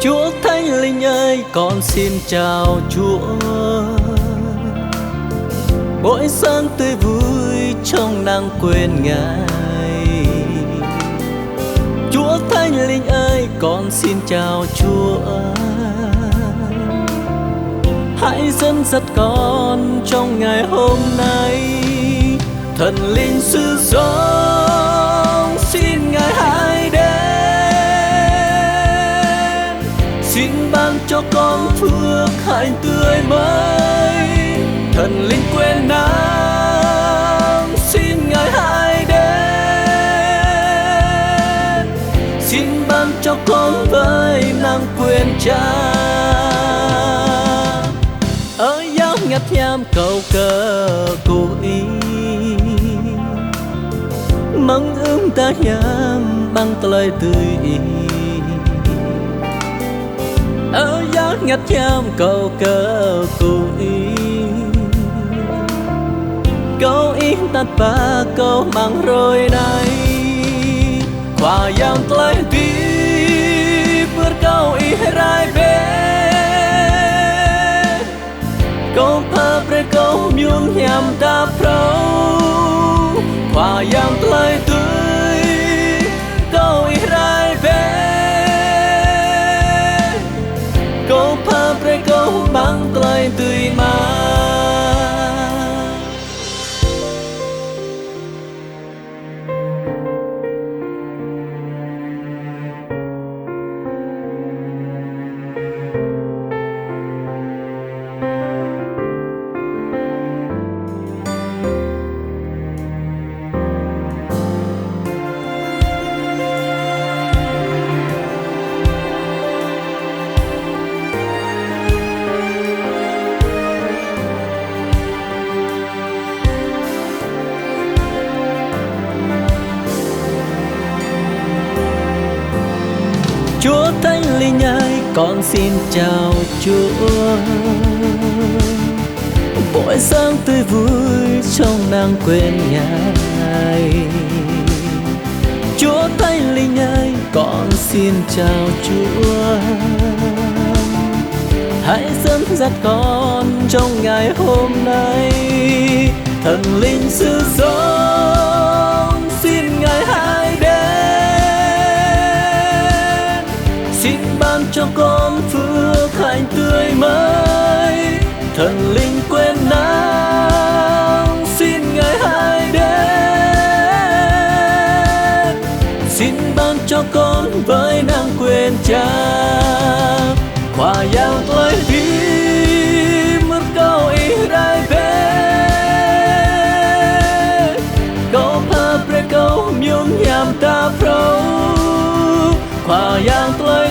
Chúa Thánh Linh ơi, con xin chào Chúa. Mỗi sáng tươi vui trong nắng quên Ngài. Chúa Thánh Linh ơi, con xin chào Chúa. Hãy dẫn dắt con trong ngày hôm nay. Thần linh sư sống, xin Ngài hãy đến. Xin ban cho con phước hạnh tươi mới. Thần linh quên nắng, xin Ngài hãy đến. Xin ban cho con với năng quyền Cha. Ở giáo ngặt nham cầu cờ cô ý mong ưng ta nham bằng lời tươi ý. Ở giáo ngặt nham cầu cờ cô ý câu ý tắt ba câu mang rồi này. Qua yang telah di berkau ihrai be câu pa pre câu miung nham ta pro. Qua yang telah tươi câu ihrai be câu pa pre câu mang telah tươi mà. Chúa Thánh Linh ơi, con xin chào Chúa. Mỗi sáng tươi vui trong nắng quên Ngài. Chúa Thánh Linh ơi, con xin chào Chúa. Hãy dẫn dắt con trong ngày hôm nay. Thần linh sư sống, xin Ngài hãy đến. Xin ban cho con phước hạnh tươi mới. Thần linh quên nắng, xin Ngài hãy đến. Xin ban cho con với năng quyền Cha. Qua yang telah di berkau ihrai be câu pa pre câu miung nham ta pro. Qua yang telah